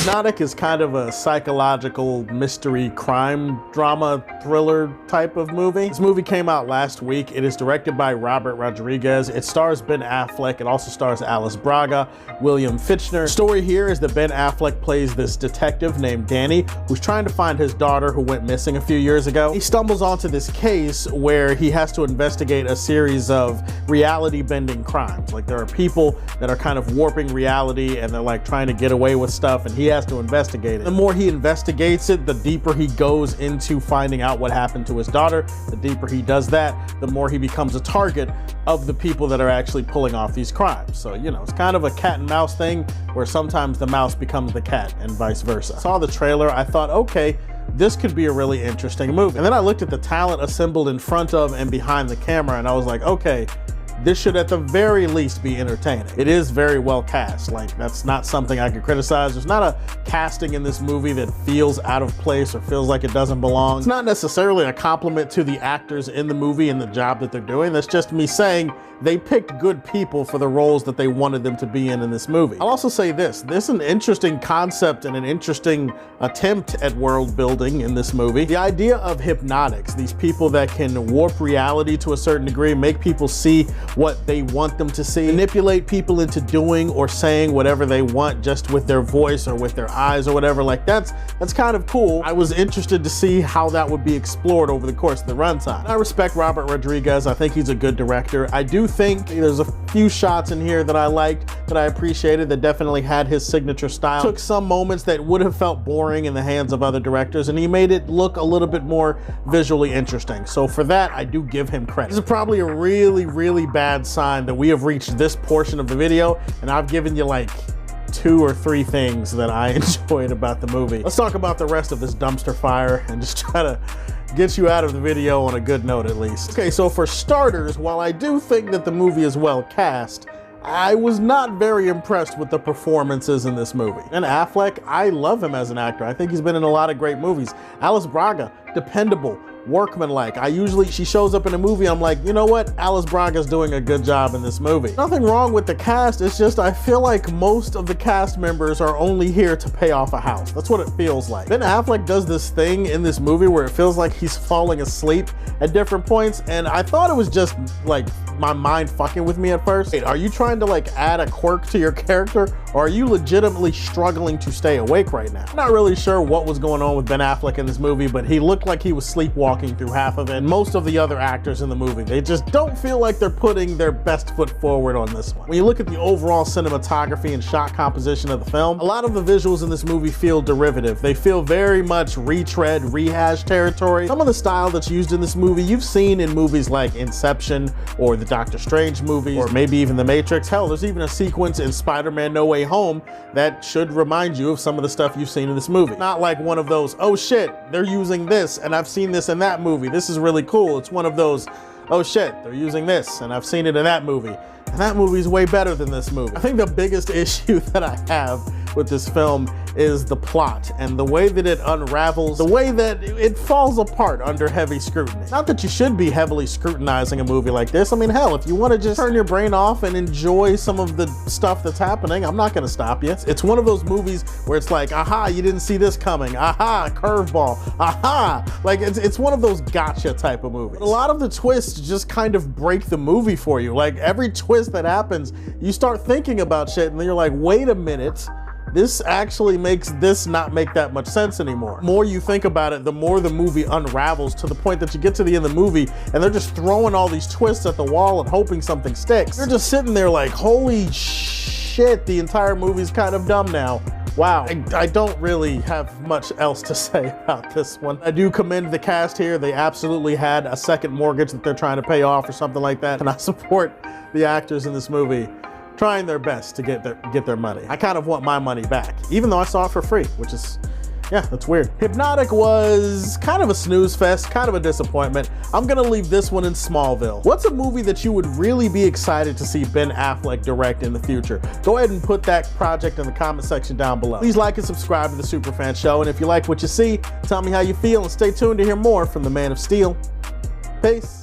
Hypnotic is kind of a psychological mystery crime drama thriller type of movie. This movie came out last week. It is directed by Robert Rodriguez. It stars Ben Affleck. It also stars Alice Braga, William Fichtner. The story here is that Ben Affleck plays this detective named Danny who's trying to find his daughter who went missing a few years ago. He stumbles onto this case where he has to investigate a series of reality bending crimes. Like there are people that are kind of warping reality and they're like trying to get away with stuff, and he has to investigate it. The more he investigates it, the deeper he goes into finding out what happened to his daughter. The deeper he does that, the more he becomes a target of the people that are actually pulling off these crimes. So, you know, it's kind of a cat and mouse thing where sometimes the mouse becomes the cat and vice versa. I saw the trailer, I thought, okay, this could be a really interesting movie. And then I looked at the talent assembled in front of and behind the camera, and I was like, okay, this should at the very least be entertaining. It is very well cast. Like, that's not something I could criticize. There's not a casting in this movie that feels out of place or feels like it doesn't belong. It's not necessarily a compliment to the actors in the movie and the job that they're doing. That's just me saying they picked good people for the roles that they wanted them to be in this movie. I'll also say this is an interesting concept and an interesting attempt at world building in this movie. The idea of hypnotics, these people that can warp reality to a certain degree, make people see what they want them to see, manipulate people into doing or saying whatever they want just with their voice or with their eyes or whatever, like that's kind of cool. I was interested to see how that would be explored over the course of the runtime. I respect Robert Rodriguez. I think he's a good director. I do think there's a few shots in here that I liked, that I appreciated, that definitely had his signature style. Took some moments that would have felt boring in the hands of other directors, and he made it look a little bit more visually interesting. So for that, I do give him credit. This is probably a really, really bad sign that we have reached this portion of the video, and I've given you like 2 or 3 things that I enjoyed about the movie. Let's talk about the rest of this dumpster fire and just try to get you out of the video on a good note at least. Okay, so for starters, while I do think that the movie is well cast, I was not very impressed with the performances in this movie. Ben Affleck, I love him as an actor. I think he's been in a lot of great movies. Alice Braga, dependable, workmanlike. She shows up in a movie, I'm like, you know what? Alice Braga's doing a good job in this movie. Nothing wrong with the cast, it's just I feel like most of the cast members are only here to pay off a house. That's what it feels like. Ben Affleck does this thing in this movie where it feels like he's falling asleep at different points, and I thought it was just like my mind fucking with me at first. Wait, are you trying to like add a quirk to your character, or are you legitimately struggling to stay awake right now? I'm not really sure what was going on with Ben Affleck in this movie, but he looked like he was sleepwalking through half of it. And most of the other actors in the movie, they just don't feel like they're putting their best foot forward on this one. When you look at the overall cinematography and shot composition of the film, a lot of the visuals in this movie feel derivative. They feel very much retread, rehash territory. Some of the style that's used in this movie, you've seen in movies like Inception or the Doctor Strange movies, or maybe even The Matrix. Hell, there's even a sequence in Spider-Man No Way Home that should remind you of some of the stuff you've seen in this movie. Not like one of those, oh shit, they're using this and I've seen this in that movie, this is really cool. It's one of those, oh shit, they're using this and I've seen it in that movie, and that movie is way better than this movie. I think the biggest issue that I have with this film is the plot and the way that it unravels, the way that it falls apart under heavy scrutiny. Not that you should be heavily scrutinizing a movie like this. I mean, hell, if you want to just turn your brain off and enjoy some of the stuff that's happening, I'm not going to stop you. It's one of those movies where it's like, aha, you didn't see this coming. Aha, curveball. Aha. Like, it's one of those gotcha type of movies. But a lot of the twists just kind of break the movie for you. Like, every twist that happens, you start thinking about shit and then you're like, wait a minute. This actually makes this not make that much sense anymore. The more you think about it, the more the movie unravels, to the point that you get to the end of the movie and they're just throwing all these twists at the wall and hoping something sticks. You're just sitting there like, holy shit, the entire movie's kind of dumb now. Wow, I don't really have much else to say about this one. I do commend the cast here. They absolutely had a second mortgage that they're trying to pay off or something like that. And I support the actors in this movie trying their best to get their money. I kind of want my money back, even though I saw it for free, which is, yeah, that's weird. Hypnotic was kind of a snooze fest, kind of a disappointment. I'm gonna leave this one in Smallville. What's a movie that you would really be excited to see Ben Affleck direct in the future? Go ahead and put that project in the comment section down below. Please like and subscribe to the Superfan Show, and if you like what you see, tell me how you feel, and stay tuned to hear more from the Man of Steel. Peace.